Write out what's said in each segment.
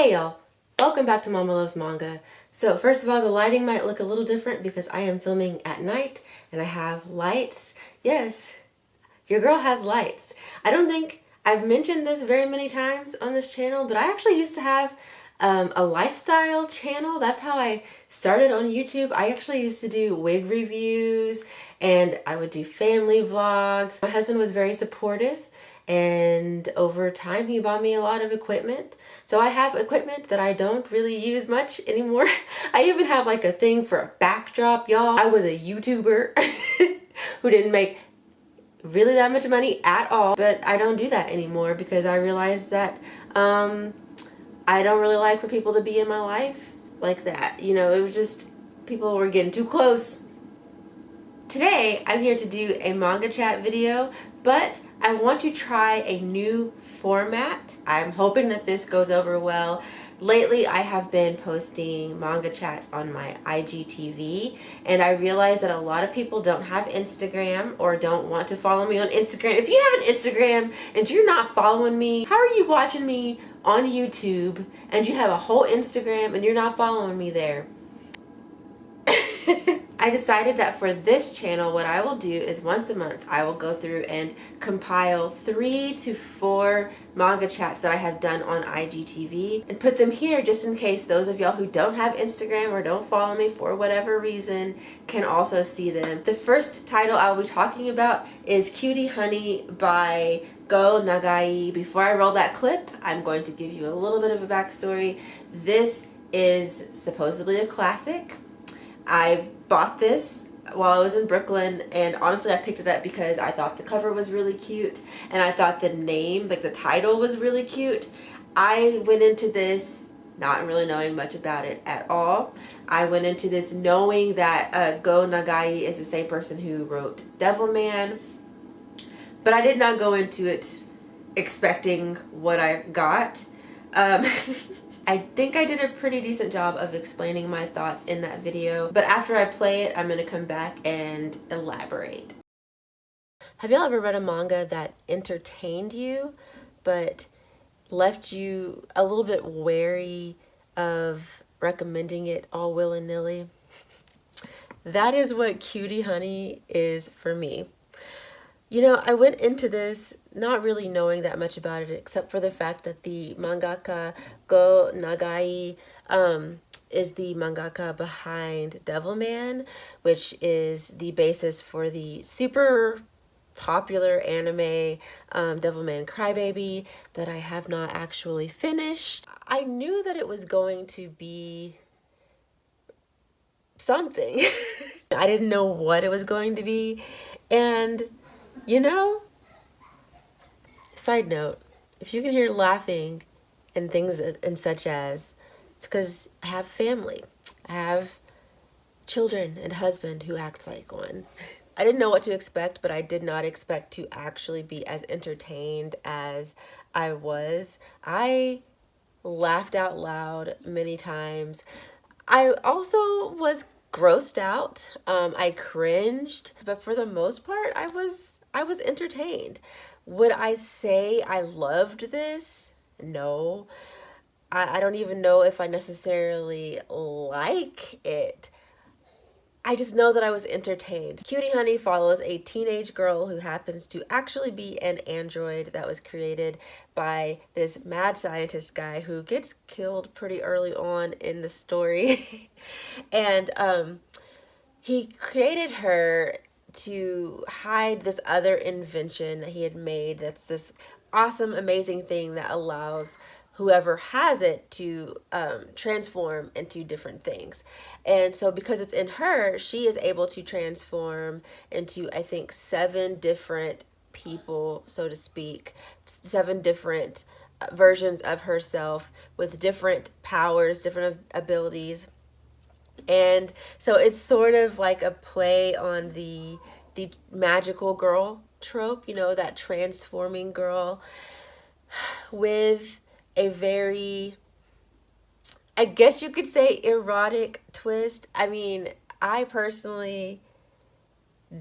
Hey y'all, welcome back to Mama Loves Manga. So first of all, the lighting might look a little different because I am filming at night and I have lights. Yes, your girl has lights. I don't think I've mentioned this very many times on this channel, but I actually used to have a lifestyle channel. That's how I started on YouTube. I actually used to do wig reviews and I would do family vlogs. My husband was very supportive, and over time he bought me a lot of equipment. So I have equipment that I don't really use much anymore. I even have like a thing for a backdrop, y'all. I was a YouTuber who didn't make really that much money at all, but I don't do that anymore because I realized that I don't really like for people to be in my life like that. You know, it was just, people were getting too close. Today, I'm here to do a manga chat video, but I want to try a new format. I'm hoping that this goes over well. Lately, I have been posting manga chats on my IGTV, and I realize that a lot of people don't have Instagram or don't want to follow me on Instagram. If you have an Instagram and you're not following me, how are you watching me on YouTube and you have a whole Instagram and you're not following me there? I decided that for this channel, what I will do is once a month, I will go through and compile 3 to 4 manga chats that I have done on IGTV and put them here just in case those of y'all who don't have Instagram or don't follow me for whatever reason can also see them. The first title I will be talking about is Cutie Honey by Go Nagai. Before I roll that clip, I'm going to give you a little bit of a backstory. This is supposedly a classic. I bought this while I was in Brooklyn, and honestly I picked it up because I thought the cover was really cute and I thought the name, like the title, was really cute. I went into this not really knowing much about it at all. I went into this knowing that Go Nagai is the same person who wrote Devilman, but I did not go into it expecting what I got. I think I did a pretty decent job of explaining my thoughts in that video, but after I play it, I'm going to come back and elaborate. Have y'all ever read a manga that entertained you, but left you a little bit wary of recommending it all willy-nilly? That is what Cutie Honey is for me. You know, I went into this not really knowing that much about it, except for the fact that the mangaka Go Nagai is the mangaka behind Devilman, which is the basis for the super popular anime Devilman Crybaby that I have not actually finished. I knew that it was going to be something. I didn't know what it was going to be, and you know, side note, if you can hear laughing and things and such as, it's because I have family. I have children and husband who acts like one. I didn't know what to expect, but I did not expect to actually be as entertained as I was. I laughed out loud many times. I also was grossed out. I cringed, but for the most part, I was entertained. Would I say I loved this? No. I don't even know if I necessarily like it. I just know that I was entertained. Cutie Honey follows a teenage girl who happens to actually be an android that was created by this mad scientist guy who gets killed pretty early on in the story. And he created her to hide this other invention that he had made that's this awesome, amazing thing that allows whoever has it to transform into different things. And so because it's in her, she is able to transform into, I think, 7 different people, so to speak, 7 different versions of herself with different powers, different abilities. And so it's sort of like a play on the magical girl trope, you know, that transforming girl, with a very, I guess you could say, erotic twist. I mean, I personally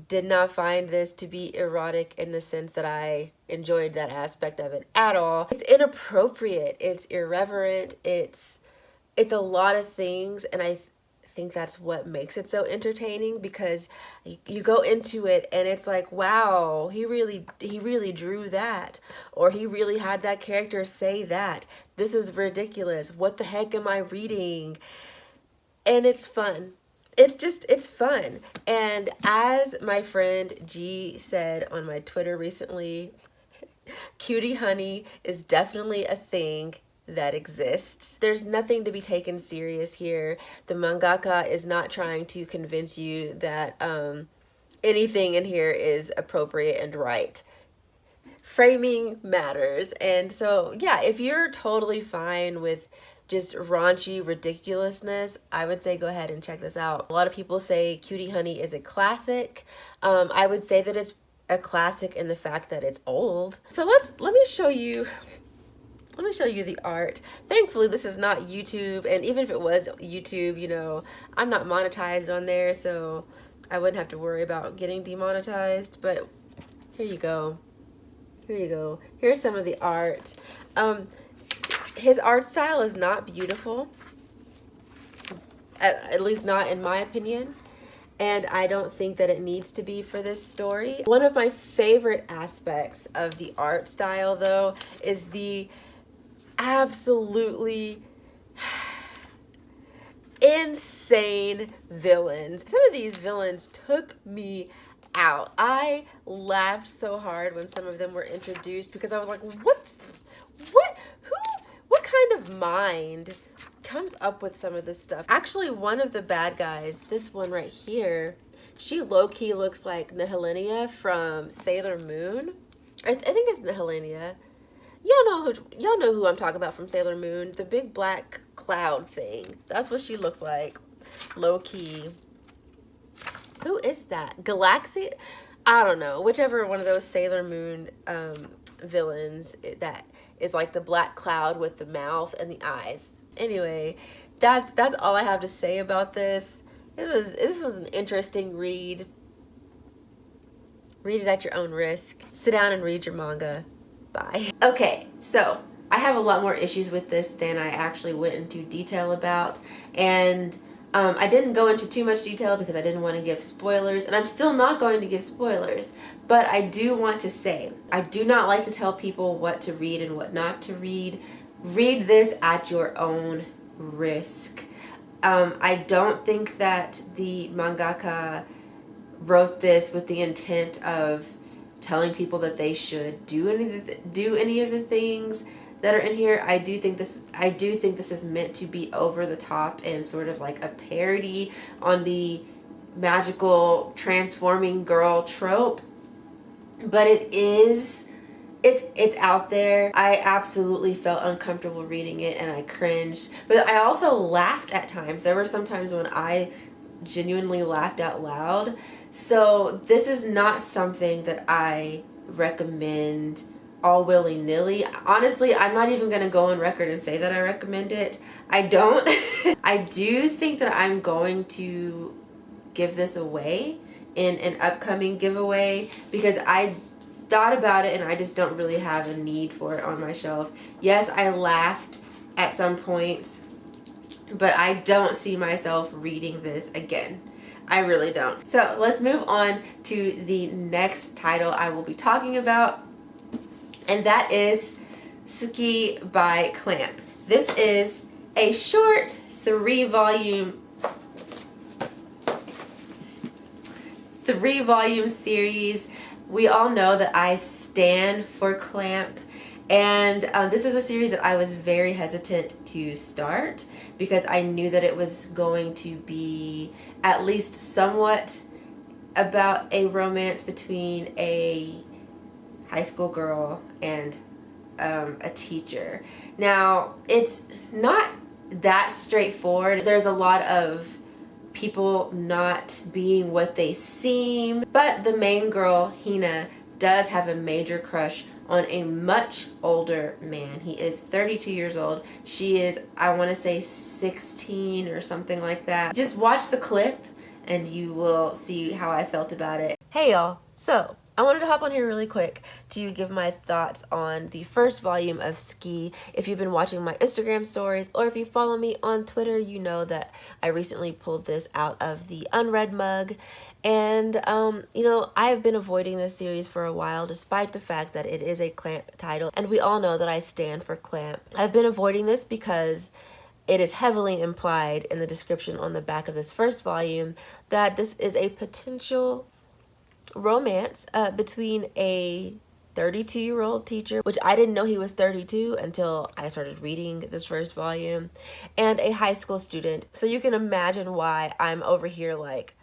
did not find this to be erotic in the sense that I enjoyed that aspect of it at all. It's inappropriate, it's irreverent, it's a lot of things, and I think that's what makes it so entertaining, because you go into it and it's like, wow, he really drew that, or he really had that character say that. This is ridiculous. What the heck am I reading? And it's fun. It's fun. And as my friend G said on my Twitter recently, cutie honey is definitely a thing that exists. There's nothing to be taken serious here. The mangaka is not trying to convince you that anything in here is appropriate and right. Framing matters. And so, yeah, if you're totally fine with just raunchy ridiculousness, I would say go ahead and check this out. A lot of people say Cutie Honey is a classic. I would say that it's a classic in the fact that it's old. So let me show you the art. Thankfully, this is not YouTube, and even if it was YouTube, you know, I'm not monetized on there, so I wouldn't have to worry about getting demonetized. But here you go. Here you go. Here's some of the art. His art style is not beautiful, at least not in my opinion, and I don't think that it needs to be for this story. One of my favorite aspects of the art style, though, is the absolutely insane villains. Some of these villains took me out. I laughed so hard when some of them were introduced, because I was like, what kind of mind comes up with some of this stuff? Actually, one of the bad guys, this one right here, she low-key looks like Nihilenia from Sailor Moon. I think it's Nihilenia. Y'all know who I'm talking about from Sailor Moon. The big black cloud thing. That's what she looks like. Low-key. Who is that? Galaxy? I don't know. Whichever one of those Sailor Moon villains that is like the black cloud with the mouth and the eyes. Anyway, that's all I have to say about this. This was an interesting read. Read it at your own risk. Sit down and read your manga. Bye. Okay, so I have a lot more issues with this than I actually went into detail about, and I didn't go into too much detail because I didn't want to give spoilers, and I'm still not going to give spoilers, but I do want to say, I do not like to tell people what to read and what not to read. Read this at your own risk. I don't think that the mangaka wrote this with the intent of telling people that they should do any of the things that are in here. I do think this is meant to be over the top and sort of like a parody on the magical transforming girl trope, but it's out there. I absolutely felt uncomfortable reading it, and I cringed, but I also laughed at times. There were some times when I genuinely laughed out loud. So this is not something that I recommend all willy-nilly. Honestly, I'm not even going to go on record and say that I recommend it. I don't. I do think that I'm going to give this away in an upcoming giveaway, because I thought about it and I just don't really have a need for it on my shelf. Yes, I laughed at some points, but I don't see myself reading this again. I really don't. So let's move on to the next title I will be talking about, and that is Suki by Clamp. This is a short 3-volume series. We all know that I stan for Clamp, and this is a series that I was very hesitant to start because I knew that it was going to be at least somewhat about a romance between a high school girl and a teacher. Now, it's not that straightforward. There's a lot of people not being what they seem, but the main girl, Hina, does have a major crush on a much older man. He is 32 years old. She is, I want to say, 16 or something like that. Just watch the clip and you will see how I felt about it. Hey y'all, so I wanted to hop on here really quick to give my thoughts on the first volume of Ski. If you've been watching my Instagram stories or if you follow me on Twitter, you know that I recently pulled this out of the unread mug. And, you know, I have been avoiding this series for a while, despite the fact that it is a Clamp title. And we all know that I stand for Clamp. I've been avoiding this because it is heavily implied in the description on the back of this first volume that this is a potential romance between a 32-year-old teacher, which I didn't know he was 32 until I started reading this first volume, and a high school student. So you can imagine why I'm over here like,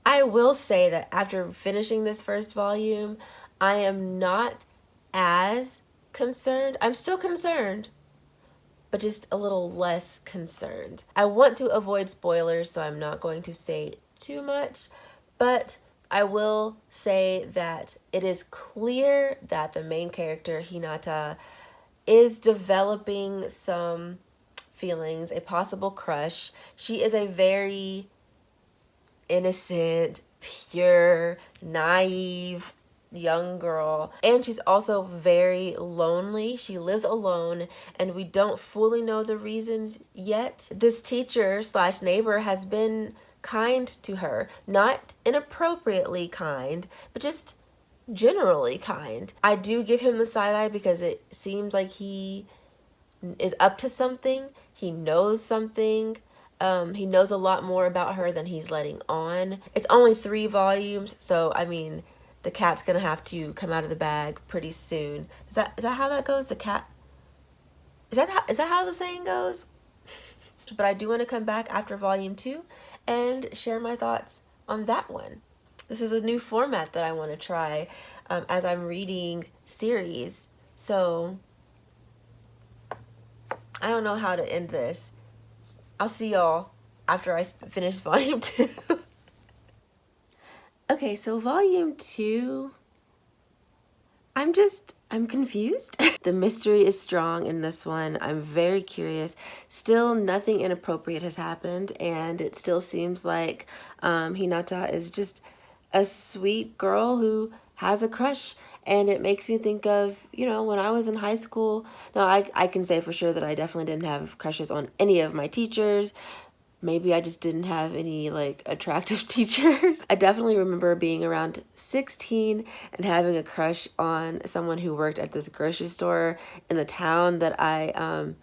I will say that after finishing this first volume, I am not as concerned. I'm still concerned, but just a little less concerned. I want to avoid spoilers, so I'm not going to say too much, but I will say that it is clear that the main character, Hinata, is developing some feelings, a possible crush. She is a very innocent, pure, naive young girl, and she's also very lonely. She lives alone, and we don't fully know the reasons yet. This teacher slash neighbor has been kind to her, not inappropriately kind, but just generally kind. I do give him the side eye because it seems like he is up to something. He knows something. He knows a lot more about her than he's letting on. It's only 3 volumes, so I mean, the cat's gonna have to come out of the bag pretty soon. Is that how that goes? The cat. Is that how the saying goes? But I do want to come back after volume 2 and share my thoughts on that one. This is a new format that I want to try as I'm reading series. So I don't know how to end this. I'll see y'all after I finish volume 2. Okay, so volume 2, I'm confused. The mystery is strong in this one. I'm very curious. Still, nothing inappropriate has happened, and it still seems like Hinata is just a sweet girl who has a crush. And it makes me think of, you know, when I was in high school. Now, I can say for sure that I definitely didn't have crushes on any of my teachers. Maybe I just didn't have any like attractive teachers. I definitely remember being around 16 and having a crush on someone who worked at this grocery store in the town that I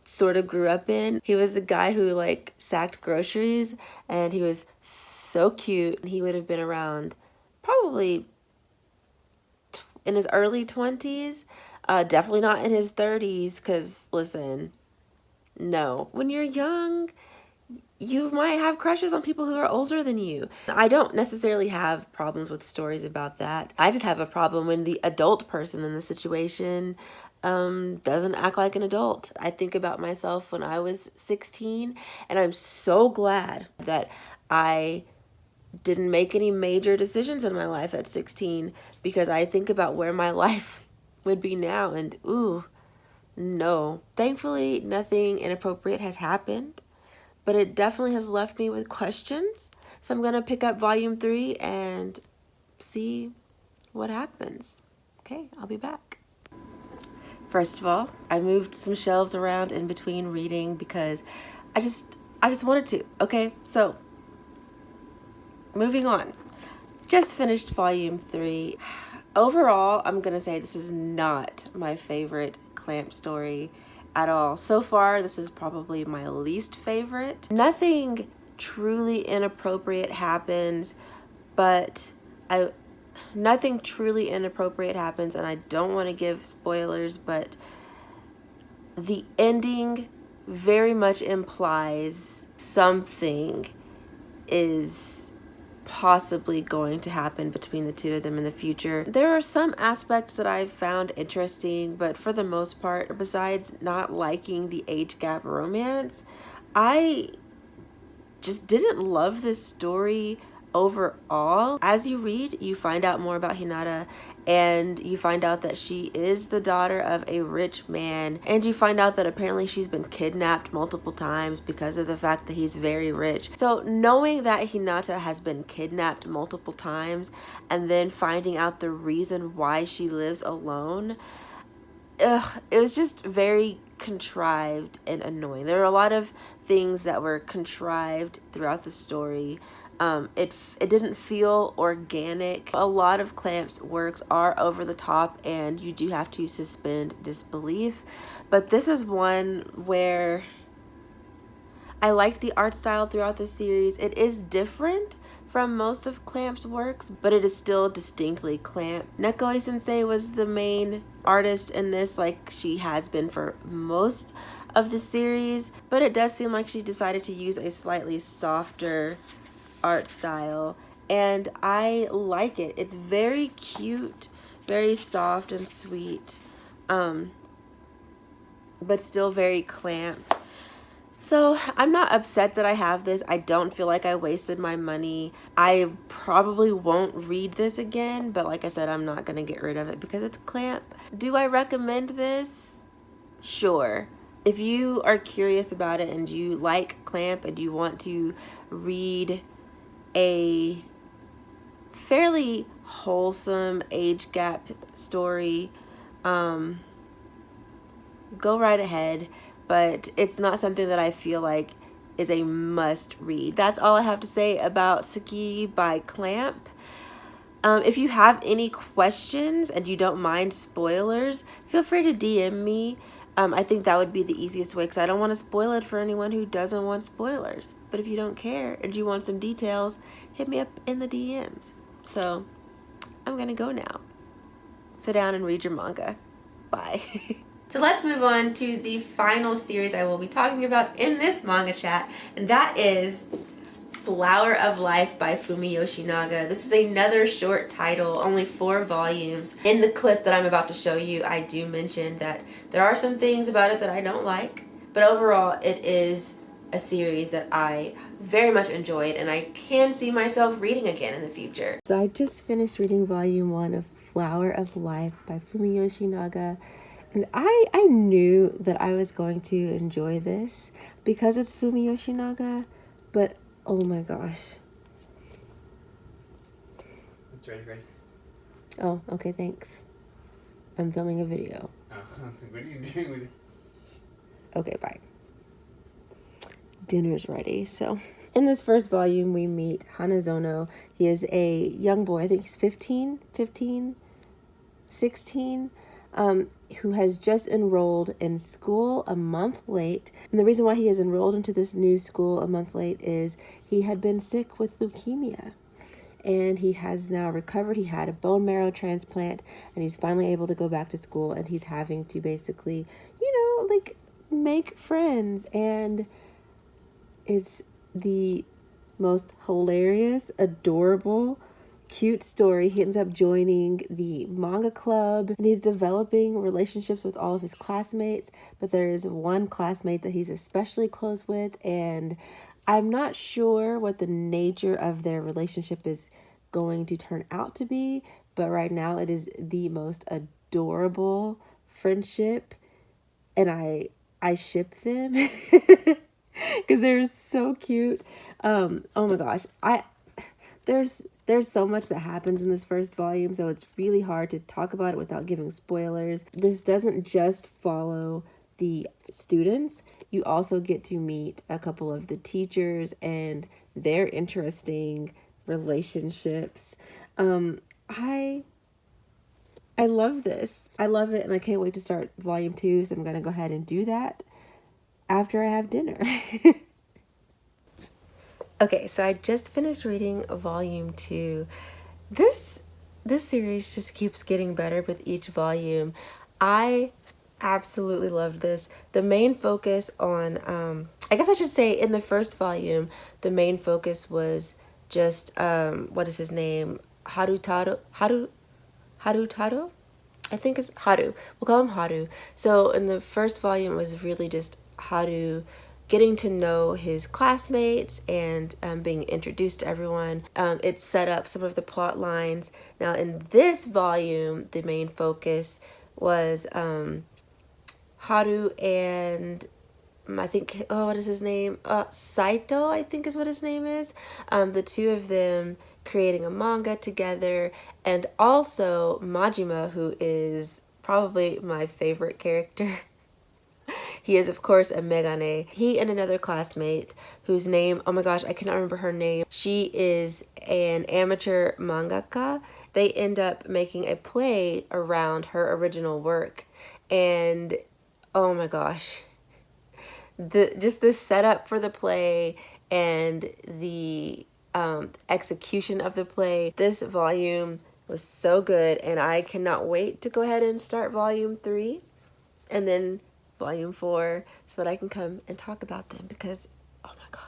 sort of grew up in. He was the guy who like sacked groceries, and he was so cute. He would have been around probably in his early 20s, definitely not in his 30s, because listen, no. When you're young, you might have crushes on people who are older than you. I don't necessarily have problems with stories about that. I just have a problem when the adult person in the situation doesn't act like an adult. I think about myself when I was 16, and I'm so glad that I didn't make any major decisions in my life at 16, because I think about where my life would be now, and ooh, no. Thankfully, nothing inappropriate has happened, but it definitely has left me with questions. So I'm going to pick up volume 3 and see what happens. Okay, I'll be back. First of all, I moved some shelves around in between reading because I just wanted to. Okay, so moving on. Just finished volume 3. Overall, I'm going to say this is not my favorite Clamp story at all. So far, this is probably my least favorite. Nothing truly inappropriate happens, but nothing truly inappropriate happens, and I don't want to give spoilers, but the ending very much implies something is possibly going to happen between the two of them in the future. There are some aspects that I've found interesting, but for the most part, besides not liking the age gap romance, I just didn't love this story overall, as you read, you find out more about Hinata, and you find out that she is the daughter of a rich man, and you find out that apparently she's been kidnapped multiple times because of the fact that he's very rich. So knowing that Hinata has been kidnapped multiple times and then finding out the reason why she lives alone, it was just very contrived and annoying. There are a lot of things that were contrived throughout the story. It didn't feel organic. A lot of Clamp's works are over the top and you do have to suspend disbelief, but this is one where I liked the art style throughout the series. It is different from most of Clamp's works, but it is still distinctly Clamp. Nekoi Sensei was the main artist in this, like she has been for most of the series, but it does seem like she decided to use a slightly softer art style, and I like it. It's very cute, very soft and sweet, but still very Clamp. So I'm not upset that I have this. I don't feel like I wasted my money. I probably won't read this again, but like I said, I'm not gonna get rid of it because it's Clamp. Do I recommend this? Sure. If you are curious about it and you like Clamp and you want to read a fairly wholesome age gap story, go right ahead, but it's not something that I feel like is a must read. That's all I have to say about Suki by Clamp. If you have any questions and you don't mind spoilers, feel free to DM me. I think that would be the easiest way because I don't want to spoil it for anyone who doesn't want spoilers. But if you don't care and you want some details, hit me up in the DMs. So I'm going to go now. Sit down and read your manga. Bye. So let's move on to the final series I will be talking about in this manga chat, and that is Flower of Life by Fumi Yoshinaga. This is another short title, only 4 volumes. In the clip that I'm about to show you, I do mention that there are some things about it that I don't like, but overall it is a series that I very much enjoyed and I can see myself reading again in the future. So I just finished reading volume 1 of Flower of Life by Fumi Yoshinaga. And I knew that I was going to enjoy this because it's Fumi Yoshinaga, but oh my gosh. It's ready. Oh, okay, thanks. I'm filming a video. Oh, what are you doing with it? Okay, bye. Dinner's ready. So in this first volume, we meet Hanazono. He is a young boy. I think he's 16, who has just enrolled in school a month late. And the reason why he is enrolled into this new school a month late is he had been sick with leukemia. And he has now recovered. He had a bone marrow transplant and he's finally able to go back to school, and he's having to basically, like make friends. And it's the most hilarious, adorable, cute story. He ends up joining the manga club and he's developing relationships with all of his classmates, but there is one classmate that he's especially close with, and I'm not sure what the nature of their relationship is going to turn out to be, but right now it is the most adorable friendship, and I ship them because they're so cute. Oh my gosh, there's so much that happens in this first volume, so it's really hard to talk about it without giving spoilers. This doesn't just follow the students. You also get to meet a couple of the teachers and their interesting relationships. I love this. I love it, and I can't wait to start volume 2, so I'm going to go ahead and do that after I have dinner. Okay, so I just finished reading volume 2. This series just keeps getting better with each volume. I absolutely loved this. The main focus on, I guess I should say in the first volume, the main focus was just, what is his name? Harutaro? I think it's Haru. We'll call him Haru. So in the first volume, it was really just Haru getting to know his classmates and being introduced to everyone. It set up some of the plot lines. Now in this volume, the main focus was Haru and I think, what is his name? Saito, I think is what his name is. The two of them creating a manga together, and also Majima, who is probably my favorite character. He is, of course, a Megane. He and another classmate whose name, oh my gosh, I cannot remember her name. She is an amateur mangaka. They end up making a play around her original work. And oh my gosh, just the setup for the play and the execution of the play. This volume was so good, and I cannot wait to go ahead and start volume 3 and then volume 4 so that I can come and talk about them, because oh my god,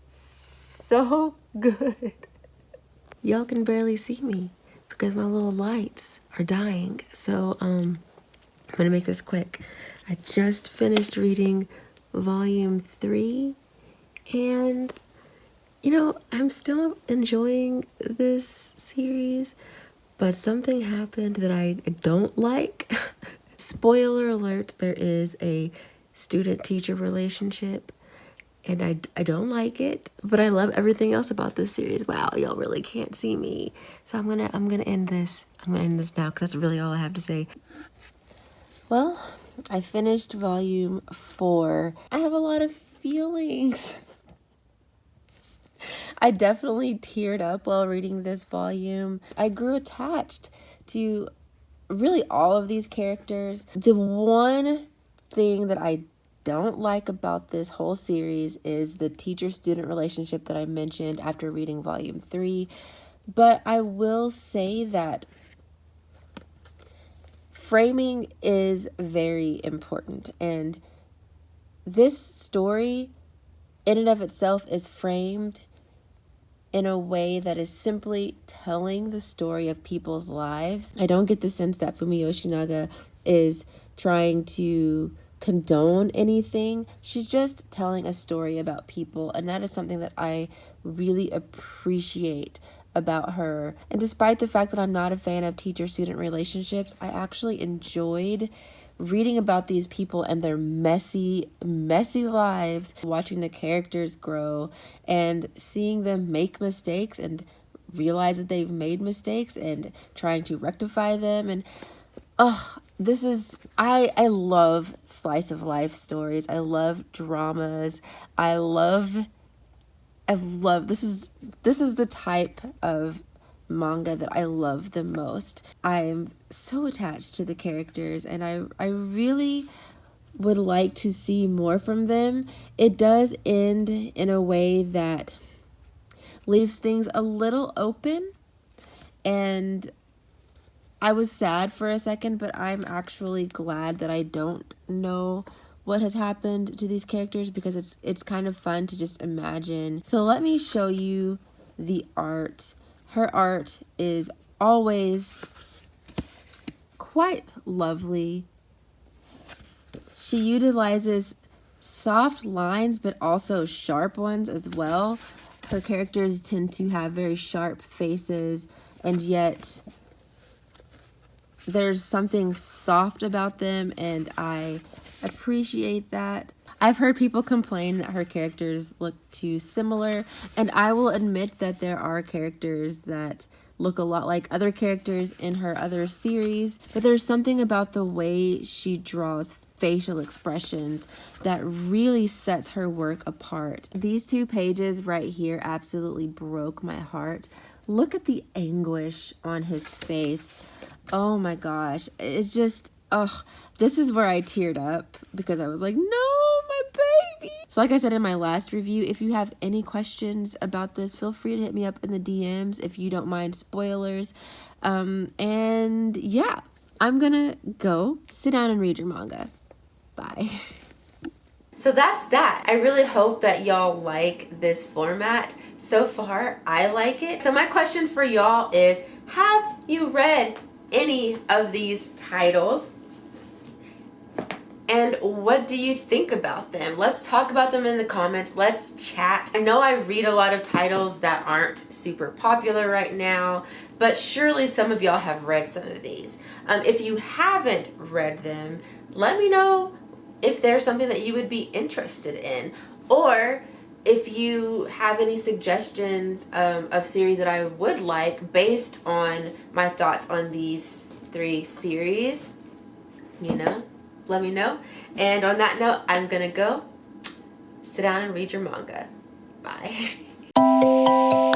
so good. Y'all can barely see me because my little lights are dying, so I'm gonna make this quick. I just finished reading volume 3, and you know, I'm still enjoying this series, but something happened that I don't like. Spoiler alert, there is a student-teacher relationship, and I don't like it, but I love everything else about this series. Wow, y'all really can't see me. So I'm gonna end this. I'm gonna end this now because that's really all I have to say. Well, I finished volume 4. I have a lot of feelings. I definitely teared up while reading this volume. I grew attached to really all of these characters. The one thing that I don't like about this whole series is the teacher-student relationship that I mentioned after reading volume 3. But I will say that framing is very important, and this story in and of itself is framed in a way that is simply telling the story of people's lives. I don't get the sense that Fumi Yoshinaga is trying to condone anything. She's just telling a story about people, and that is something that I really appreciate about her. And despite the fact that I'm not a fan of teacher-student relationships, I actually enjoyed reading about these people and their messy lives, watching the characters grow and seeing them make mistakes and realize that they've made mistakes and trying to rectify them. And I love slice of life stories. I love dramas. I love this is the type of manga that I love the most. I'm so attached to the characters, and I really would like to see more from them. It does end in a way that leaves things a little open, and I was sad for a second, but I'm actually glad that I don't know what has happened to these characters, because it's kind of fun to just imagine. So let me show you the art. Her art is always quite lovely. She utilizes soft lines but also sharp ones as well. Her characters tend to have very sharp faces, and yet there's something soft about them, and I appreciate that. I've heard people complain that her characters look too similar, and I will admit that there are characters that look a lot like other characters in her other series, but there's something about the way she draws facial expressions that really sets her work apart. These 2 pages right here absolutely broke my heart. Look at the anguish on his face. Oh my gosh, it's just, this is where I teared up, because I was like, no, my baby. So like I said in my last review, if you have any questions about this, feel free to hit me up in the DMs if you don't mind spoilers. And yeah, I'm gonna go sit down and read your manga. Bye. So that's that. I really hope that y'all like this format. So far, I like it. So my question for y'all is, have you read any of these titles? And what do you think about them? Let's talk about them in the comments. Let's chat. I know I read a lot of titles that aren't super popular right now, but surely some of y'all have read some of these. If you haven't read them, let me know if there's something that you would be interested in, or if you have any suggestions of series that I would like based on my thoughts on these 3 series, you know, let me know. And on that note, I'm gonna go sit down and read your manga. Bye.